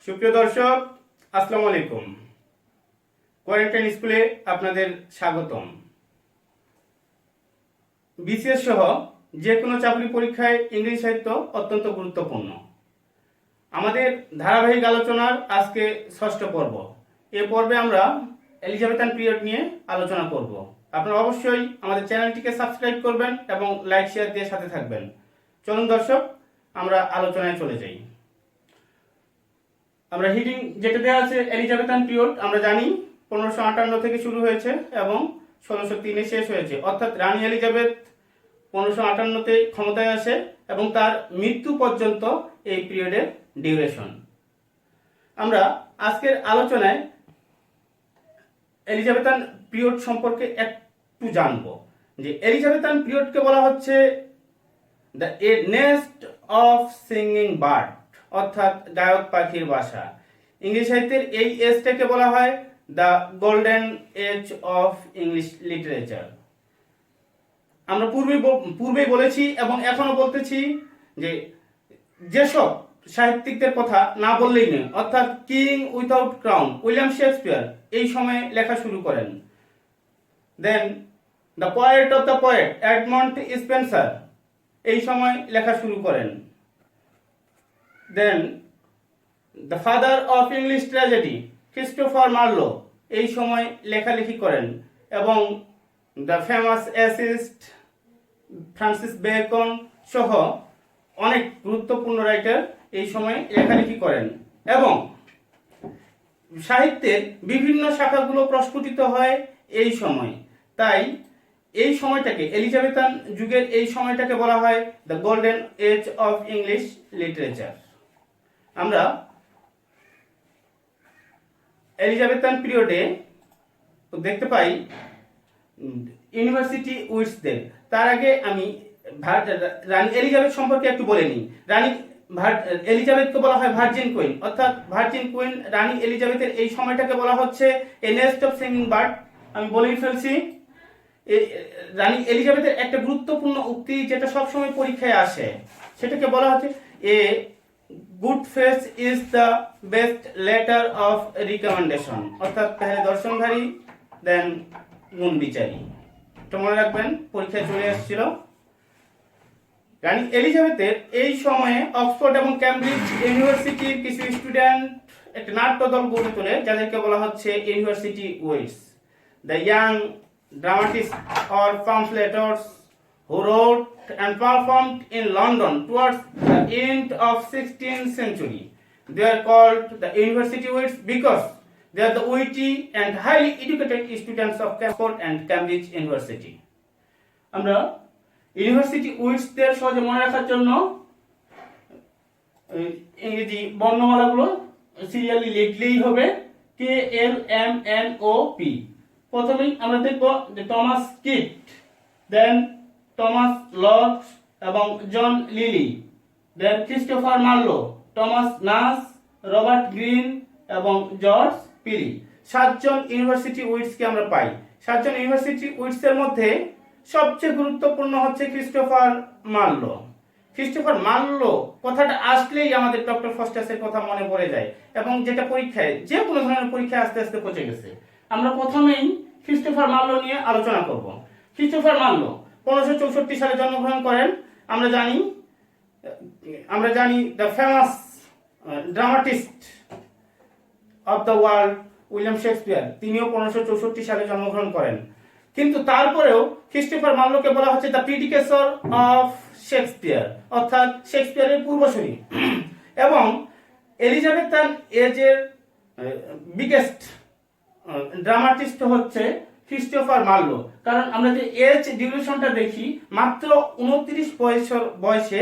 সুপ্রিয় দর্শক, আসসালামু আলাইকুম। কোয়ারেন্টাইন স্কুলে আপনাদের স্বাগতম। বিসিএস সহ যে কোনো চাকরি পরীক্ষায় ইংরেজি সাহিত্য অত্যন্ত গুরুত্বপূর্ণ। আমাদের ধারাবাহিক আলোচনার আজকে ষষ্ঠ পর্ব। এ পর্বে আমরা এলিজাবেথান পিরিয়ড নিয়ে আলোচনা করব। আপনারা অবশ্যই আমাদের চ্যানেলটিকে সাবস্ক্রাইব করবেন এবং লাইক শেয়ার দিয়ে সাথে থাকবেন। চলুন দর্শক, আমরা আলোচনায় চলে যাই। আমরা হিডিং যেটা দেওয়া আছে এলিজাবেথান পিরিয়ড, আমরা জানি 1558 থেকে শুরু হয়েছে এবং 1603-এ শেষ হয়েছে। অর্থাৎ রানী এলিজাবেথ 1558-তে ক্ষমতায় আসে এবং তার মৃত্যু পর্যন্ত এই পিরিয়ডের ডিউরেশন। আমরা আজকের আলোচনায় এলিজাবেথান পিরিয়ড সম্পর্কে একটু জানব। যে এলিজাবেথান পিরিয়ডকে বলা হচ্ছে the nest of singing bird, অর্থাৎ গায়ক পাখির বাসা। ইংলিশ সাহিত্যের এই এজটাকে বলা হয় the golden age of English literature. আমরা পূর্বেই বলেছি এবং এখনো বলতেছি যে যেসব সাহিত্যিকদের কথা না বললেই নেই, অর্থাৎ king without crown William Shakespeare এই সময়ে লেখা শুরু করেন। Then the poet of the poet Edmund Spenser এই সময় লেখা শুরু করেন। Then the father of English tragedy Christopher Marlowe এই সময় লেখালেখি করেন এবং the famous essayist Francis Bacon সহ অনেক গুরুত্বপূর্ণ রাইটার এই সময় লেখালেখি করেন এবং সাহিত্যের বিভিন্ন শাখাগুলো প্রস্ফুটিত হয় এই সময়। তাই এই সময়টাকে এলিজাবেথান যুগের এই সময়টাকে বলা হয় the golden age of English literature. আমরা এলিজাবেথান পিরিয়ডে দেখতে পাই ইউনিভার্সিটি উইটসদের। তার আগে আমি রানী এলিজাবেথ সম্পর্কে একটু বলে নিই। রানী এলিজাবেথকে বলা হয় ভার্জিন কুইন, অর্থাৎ ভার্জিন কুইন রানী এলিজাবেথের এই সময়টাকে বলা হচ্ছে এ নেস্ট অফ সিঙ্গিং বার্ড। আমি বলেই ফেলছি। রানী এলিজাবেথের একটা গুরুত্বপূর্ণ উক্তি যেটা সবসময় পরীক্ষায় আসে, সেটাকে বলা হচ্ছে a good face is the best letter of recommendation, অর্থাৎ পেহলে দর্শনধারী দেন গুণ বিচারী। তো মনে রাখবেন, পরীক্ষায় চলে আসছিল। রানী এলিজাবেথের এই সময়ে অক্সফোর্ড এবং ক্যামব্রিজ ইউনিভার্সিটির কিছু স্টুডেন্ট একটা নাট্যদল গড়ে তোলে, যাদেরকে বলা হচ্ছে university wits. The young dramatists or pamphleteers who wrote and performed in London towards the end of 16th century. They are called the university wits because they are the witty and highly educated students of Oxford and Cambridge University. আমরা university উইটসদের সহজে মনে রাখার জন্য ইংরেজি বর্ণমালাগুলো serially লিখলেই হবে KLMNOP। প্রথমেই আমরা দেখব যে টমাস কিট, দেন টমাস লক এবং জন লিলি, দেন ক্রিস্টোফার মার্লো, টমাস নাস, রবার্ট গ্রিন এবং জর্জ পিলি। 7 জন ইউনিভার্সিটি উইটসকে আমরা পাই। 7 জন ইউনিভার্সিটি উইটসের মধ্যে সবচেয়ে গুরুত্বপূর্ণ হচ্ছে ক্রিস্টোফার মার্লো। ক্রিস্টোফার মার্লো কথাটা আসলেই আমাদের ডক্টর ফস্টাসের কথা মনে পড়ে যায় এবং যেটা পরীক্ষায় যে কোনো ধরনের পরীক্ষায় আস্তে আস্তে পৌঁছে গেছে। আমরা প্রথমেই ক্রিস্টোফার মার্লো নিয়ে আলোচনা করব। ক্রিস্টোফার মার্লো 1564 সালে জন্মগ্রহণ করেন। আমরা জানি the famous dramatist of the world William Shakespeare, তিনিও 1564 সালে জন্মগ্রহণ করেন। কিন্তু তারপরেও ক্রিস্টোফার মার্লোকে বলা হচ্ছে দ্য প্রিডিকেসর অফ শেক্সপিয়ার, অর্থাৎ শেক্সপিয়ারের পূর্বসূরি। এবং এলিজাবেথান এজের বিগেস্ট ড্রামাটিস্ট হচ্ছে ক্রিস্টোফার মার্লো। কারণ আমরা যে এজ ডিউরেশনটা দেখি, মাত্র 29 বছর বয়সে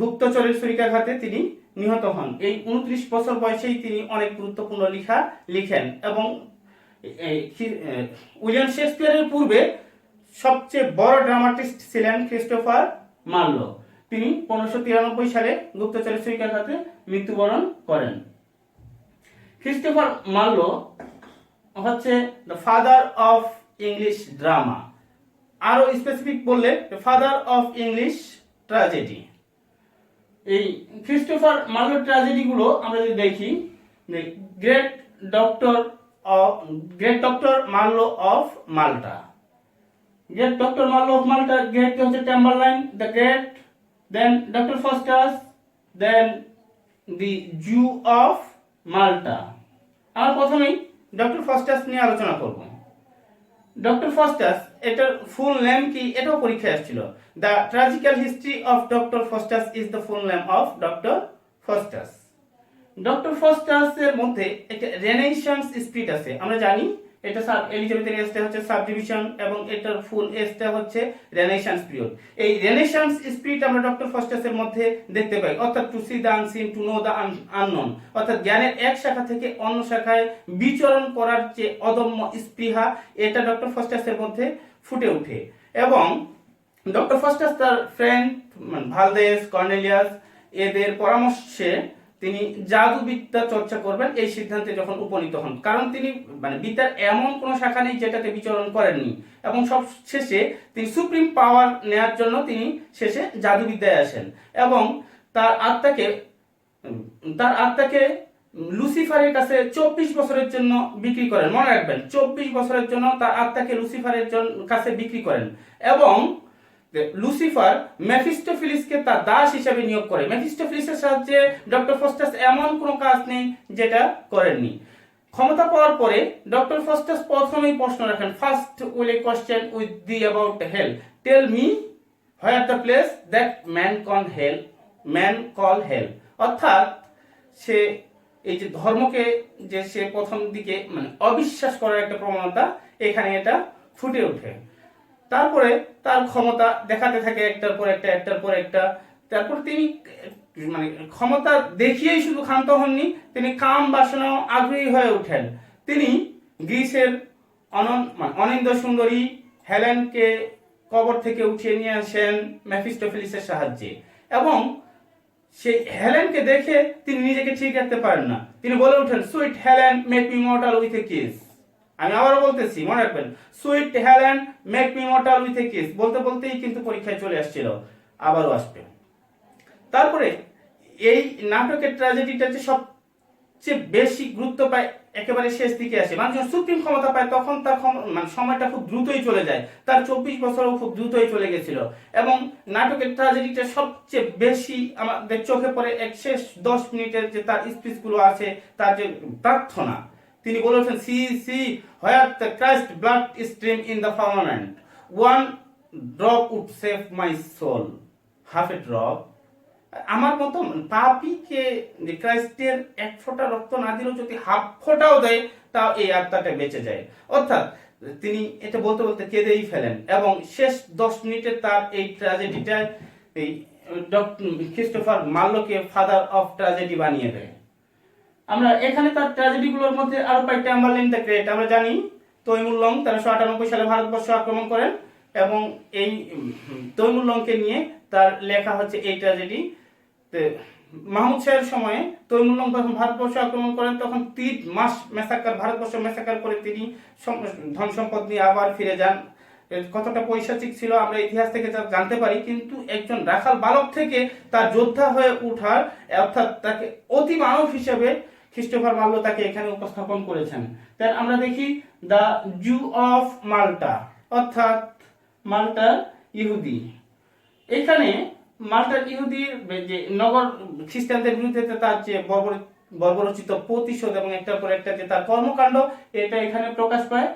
গুপ্তচরের ছুরিকাঘাতে তিনি নিহত হন। এই 29 বছর বয়সেই তিনি অনেক গুরুত্বপূর্ণ লেখা লিখেন এবং উইলিয়াম শেক্সপিয়ারের পূর্বে সবচেয়ে বড় ড্রামাটিস্ট ছিলেন ক্রিস্টোফার মার্লো। তিনি 1593 সালে গুপ্তচরের ছুরিকাঘাতে মৃত্যুবরণ করেন। ক্রিস্টোফার মার্লো হচ্ছে the father of English drama, আরো স্পেসিফিক বললে the father of English tragedy. এই ক্রিস্টোফার মার্লো ট্র্যাজেডিগুলো আমরা যদি দেখি, great doctor Marlowe of Malta, great doctor Marlowe of Malta, great হচ্ছে Tamburlaine the great, then doctor Faustus, then the Jew of Malta. আমরা প্রথমেই ডক্টর ফস্টাস নিয়ে আলোচনা করব। ডক্টর ফস্টাস এটার ফুল নেম কি এটাও পরীক্ষায় আসছিল। The tragical history of doctor Faustus is the full name of doctor Faustus. Doctor ফস্টাসের মধ্যে একটা রেনেসান্স স্পিরিট আছে। আমরা জানি এটা এলিজাবেথের এজটা হচ্ছে সাবডিভিশন এবং এটার ফুল এজটা হচ্ছে রেনেসান্স পিরিয়ড। এই রেনেসান্স স্পিরিট আমরা ডক্টর ফস্টাসের মধ্যে দেখতে পাই, অর্থাৎ to see the unseen, to know the unknown, অর্থাৎ জ্ঞানের এক শাখা থেকে অন্য শাখায় বিচরণ করার যে অদম্য স্পৃহা, এটা ডক্টর ফস্টাসের মধ্যে ফুটে ওঠে। এবং ডক্টর ফস্টাস তার ফ্রেন্ড ভালদেস, কর্নেলিয়াস এদের পরামর্শে তিনি জাদুবিদ্যা চর্চা করবেন এই সিদ্ধান্তে যখন উপনীত হন, কারণ তিনি বিদ্যার এমন কোনো শাখা নেই যেটাতে বিচরণ করেননি, এবং সব শেষে তিনি সুপ্রিম পাওয়ার নেয়ার জন্য তিনি শেষে জাদুবিদ্যায় আসেন এবং তার আত্মাকে লুসিফারের কাছে 24 বছরের জন্য বিক্রি করেন। মনে রাখবেন, 24 বছরের জন্য তার আত্মাকে লুসিফারের কাছে বিক্রি করেন এবং লুসিফার মেফিস্টোফিলিসকে তার দাস হিসেবে নিয়োগ করে। মেফিস্টোফিলিসের সাহায্যে ডক্টর ফস্টাস এমন কোনো কাজ নেই যেটা করেননি। ক্ষমতা পাওয়ার পরে ডক্টর ফস্টাস প্রথমেই প্রশ্ন রাখেন, first will a question with thee about hell, tell me where the place that man call hell. অর্থাৎ সে এই যে ধর্মকে যে সে প্রথম দিকে অবিশ্বাস করার একটা প্রবণতা এখানে এটা ফুটে ওঠে। তারপরে তার ক্ষমতা দেখাতে থাকে একটার পর একটা। তারপর তিনি ক্ষমতা দেখিয়েই শুধু ক্ষান্ত হননি, তিনি কাম বাসনাও আগ্রহী হয়ে ওঠেন। তিনি গ্রিসের অনিন্দ্য সুন্দরী হেলেনকে কবর থেকে উঠিয়ে নিয়ে আসেন মেফিস্টোফেলিসের সাহায্যে, এবং সেই হেলেনকে দেখে তিনি নিজেকে ঠিক রাখতে পারেন না। তিনি বলে ওঠেন, sweet Helen make me mortal with a kiss. আমি আবারও বলতেছি, মনে রাখবেন, sweet Helen make me mortal with a kiss. বলতে বলতেই কিন্তু পরীক্ষায় চলে আসছিল, আবারও আসবে। তারপরে এই নাটকের ট্র্যাজেডিটা যে সবচেয়ে বেশি গুরুত্ব পায় একেবারে শেষ দিকে আসে। মানুষ যখন সুপ্রিম ক্ষমতা পায় তখন তার সময়টা খুব দ্রুতই চলে যায়। তার 24 বছরও খুব দ্রুতই চলে গেছিল, এবং নাটকের ট্র্যাজেডিটা সবচেয়ে বেশি আমাদের চোখে পড়ে এক শেষ 10 মিনিটের যে তার স্পিচগুলো আছে, তার যে প্রার্থনা। তিনি বলেছেন, see where the Christ blood stream in the firmament, one drop would save my soul, half a drop. আমার মতো পাপীকে ক্রাইস্টের এক ফোঁটা রক্ত না দিলেও যদি হাফ ফোঁটাও দেয়, তাও এই আত্মাটা বেঁচে যায়। অর্থাৎ তিনি এটা বলতে বলতে কেঁদেই ফেলেন, এবং শেষ 10 মিনিটে তার এই ট্র্যাজেডিটা এই ক্রিস্টোফার মার্লোকে ফাদার অফ ট্র্যাজেডি বানিয়ে দেয়। আমরা এখানে তার ট্র্যাজেডিগুলোর মধ্যে আরো পাই টেম্বারলাইন দ্য গ্রেট। আমরা জানি তৈমুর লং 1398 সালে ভারতবর্ষ আক্রমণ করেন, এবং এই তৈমুর লংকে নিয়ে তার লেখা হচ্ছে এই ট্র্যাজেডি। মাহমুদ শাহের সময়ে তৈমুর লং যখন ভারতবর্ষ আক্রমণ করেন, তখন 3 মাস ভারতবর্ষ মেসাকার করে তিনি ধন সম্পদ নিয়ে আবার ফিরে যান। কতটা পৈশাচিক ছিল আমরা ইতিহাস থেকে জানতে পারি, কিন্তু একজন রাখাল বালক থেকে তার যোদ্ধা হয়ে ওঠার, অর্থাৎ তাকে অতি মানব হিসেবে ক্রিস্টোফার মার্লো তাকে এখানে উপস্থাপন করেছেন। তাই আমরা দেখি দ্য জু অফ মাল্টা, অর্থাৎ মাল্টার ইহুদি। এখানে মাল্টার ইহুদির যে নগর খ্রিস্টানদের বিরুদ্ধে তার যে বর্বরচিত প্রতিশোধ এবং একটার পর একটা যে তার কর্মকাণ্ড, এটা এখানে প্রকাশ পায়।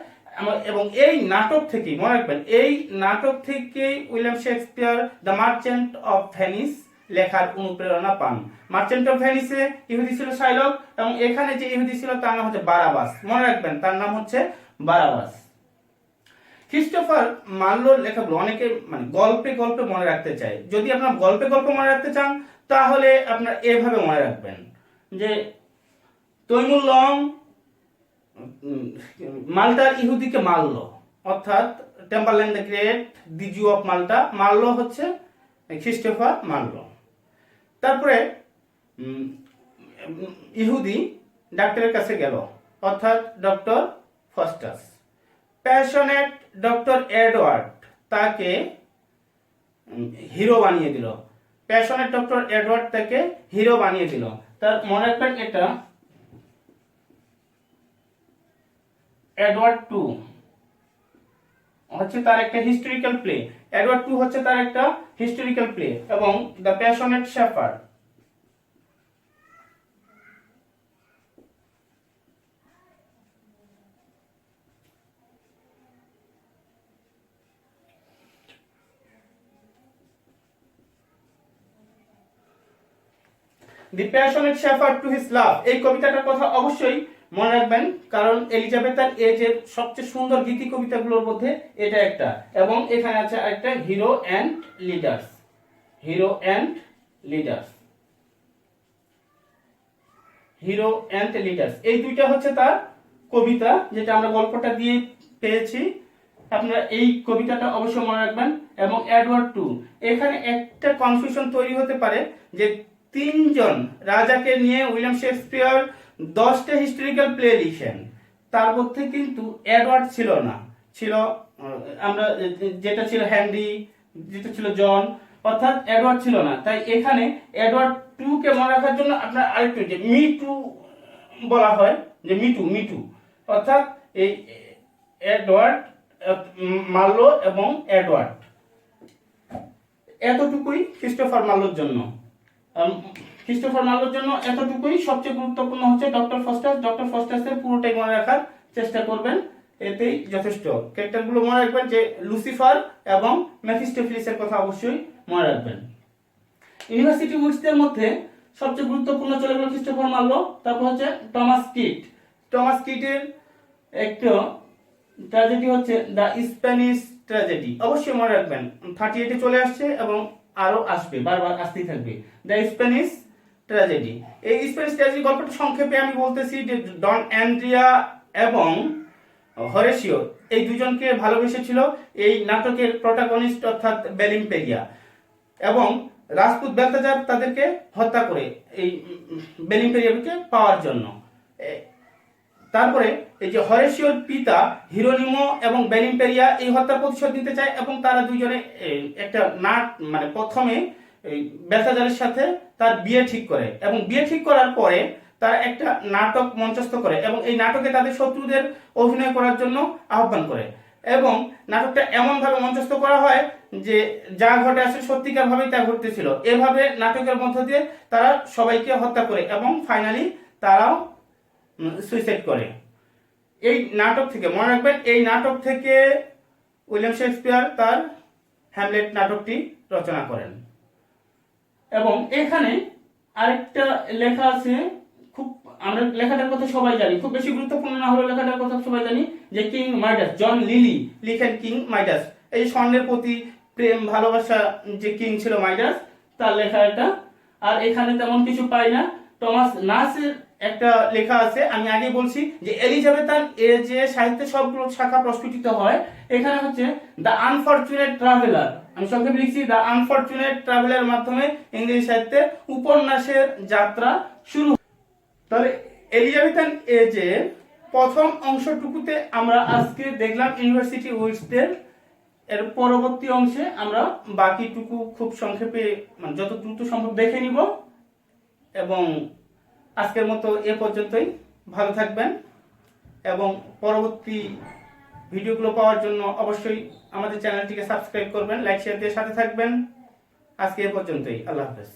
এবং এই নাটক থেকেই মনে রাখবেন, এই নাটক থেকেই William Shakespeare the merchant of Venice লেখার অনুপ্রেরণা পান। মার্চেন্ট অফ ভেনিসে ইহুদি ছিল শাইলক, এবং এখানে যে ইহুদি ছিল তার নাম হচ্ছে বারাবাস। মনে রাখবেন, তার নাম হচ্ছে বারাবাস। ক্রিস্টোফার মার্লোর লেখাগুলো অনেকে গল্পে গল্পে মনে রাখতে চায়। যদি আপনার গল্পে মনে রাখতে চান, তাহলে আপনার এভাবে মনে রাখবেন যে তৈমুর লং মাল্টার ইহুদিকে মারলো, অর্থাৎ Tamburlaine the great, the Jew of Malta, Marlowe হচ্ছে ক্রিস্টোফার মার্লো। তারপরে ইহুদি ডাক্তারের কাছে গেল, অর্থাৎ doctor Faustus. Passionate doctor Edward তাকে হিরো বানিয়ে দিল। প্যাশনেট ডক্টর এডওয়ার্ড তাকে হিরো বানিয়ে দিল। তার মনে রাখবেন এটা এডওয়ার্ড টু হচ্ছে তার একটা হিস্টোরিক্যাল প্লে, এডওয়ার্ড টু হচ্ছে তার একটা হিস্টোরিক্যাল প্লে, এবং the passionate shepherd the passionate shepherd to his love, এই কবিতাটার কথা অবশ্যই মনে রাখবেন, কারণ এলিজাবেথার এজের সবচেয়ে সুন্দর গীতি কবিতাগুলোর মধ্যে এটা একটা। এবং এখানে আছে একটা hero and leaders, hero and leaders, hero and leaders, এই দুইটা হচ্ছে তার কবিতা, যেটা আমরা গল্পটা দিয়ে পেয়েছি। আপনারা এই কবিতাটা অবশ্যই মনে রাখবেন। এবং এডওয়ার্ড টু, এখানে একটা কনফিউশন তৈরি হতে পারে যে তিনজন রাজাকে নিয়ে উইলিয়াম শেক্সপিয়ার 10টা হিস্টোরিক্যাল প্লে লিখেন, তার মধ্যে কিন্তু এডওয়ার্ড ছিল না, ছিল আমরা যেটা ছিল হেনরি, যেটা ছিল জন, অর্থাৎ এডওয়ার্ড ছিল না। তাই এখানে এডওয়ার্ড টু কে মনে রাখার জন্য আপনার আরেকটু যে মি টু বলা হয়, যে মিটু অর্থাৎ এই এডওয়ার্ড, মার্লো এবং এডওয়ার্ড, এতটুকুই ক্রিস্টোফার মার্লোর জন্য। ক্রিস্টোফার মার্লোর জন্য এতটুকুই। সবচেয়ে গুরুত্বপূর্ণ হচ্ছে ডক্টর ফস্টাস, ডক্টর ফস্টাসের পুরোটাই মনে রাখার চেষ্টা করবেন, এতেই যথেষ্ট। ক্যারেক্টারগুলো মনে রাখবেন যে লুসিফার এবং মেফিস্টোফেলিসের কথা অবশ্যই মনে রাখবেন। ইউনিভার্সিটি উইকসদের মধ্যে সবচেয়ে গুরুত্বপূর্ণ চলে গেল ক্রিস্টোফার মার্লো, তারপর হচ্ছে টমাস কিট। টমাস কিটের একটা ট্র্যাজেডি হচ্ছে দ্য স্প্যানিশ ট্র্যাজেডি, অবশ্যই মনে রাখবেন। 38-এ চলে আসছে এবং আরো আসবে, বারবার আসতেই থাকবে। দ্য স্প্যানিশ ট্র্যাজেডি, এই স্প্যানিশ ট্র্যাজেডি গল্পটা সংক্ষেপে আমি বলতেছি যে ডন অ্যান্ড্রিয়া এবং হরেসিও এই দুজনকে ভালোবেসেছিল এই নাটকের প্রোটাগনিস্ট অর্থাৎ বেলিম্পেরিয়া, এবং রাজপুত বেলতাজার তাদেরকে হত্যা করে এই বেলিম্পেরিয়াকে পাওয়ার জন্য। তারপরে এই যে হরেসিওর পিতা হিরোনিমো এবং বেলিম্পেরিয়া এই হত্যার প্রতিশোধ নিতে চায়, এবং তারা দুজনে একটা মানে প্রথমে বেলতাজারের সাথে তার বিয়ে ঠিক করে, এবং বিয়ে ঠিক করার পরে তারা একটা নাটক মঞ্চস্থ করে, এবং এই নাটকে তাদের শত্রুদের অভিনয় করার জন্য আহ্বান করে, এবং নাটকটা এমন ভাবে মঞ্চস্থ করা হয় যে যা ঘটে আসলে সত্যিকার ভাবেই তা ঘটতেছিল। এভাবে নাটকের মধ্য দিয়ে তারা সবাইকে হত্যা করে এবং ফাইনালি তারাও সুইসাইড করে। এই নাটক থেকে মনে রাখবেন, এই নাটক থেকে উইলিয়াম শেক্সপিয়ার তার হ্যামলেট নাটকটি রচনা করেন। এবং এখানে আরেকটা লেখা আছে, খুব আমরা লেখাটার কথা সবাই জানি, খুব বেশি গুরুত্বপূর্ণ না হলেও লেখাটার কথা সবাই জানি, যে কিং মাইডাস, জন লিলি লিখেন কিং মাইডাস, এই স্বর্ণের প্রতি প্রেম ভালোবাসা যে কিং ছিল মাইডাস, তার লেখা এটা। আর এখানে তেমন কিছু পাই না। টমাস নাসের একটা লেখা আছে, আমি আগে বলছি যে এলিজাবেথার যে সাহিত্যের সবগুলো শাখা প্রস্ফুটিত হয়, এখানে হচ্ছে দ্য আনফরচুনেট ট্রাভেলার, আমি সংক্ষেপে লিখছি দ্য আনফরচুনেট ট্রাভেলার মাধ্যমে ইংরেজি সাহিত্যে উপন্যাসের যাত্রা শুরু। তাহলে এলিজাবেথান এজের প্রথম অংশটুকুতে আমরা আজকে দেখলাম ইউনিভার্সিটি উইকসদের, এর পরবর্তী অংশে আমরা বাকিটুকু খুব সংক্ষেপে মানে যত দ্রুত সম্ভব দেখে নিব। এবং আজকের মতো এ পর্যন্তই, ভালো থাকবেন, এবং পরবর্তী ভিডিওগুলো পাওয়ার জন্য অবশ্যই আমাদের চ্যানেলটিকে সাবস্ক্রাইব করবেন, লাইক শেয়ার দিয়ে সাথে থাকবেন। আজকে এ পর্যন্তই, আল্লাহ হাফেজ।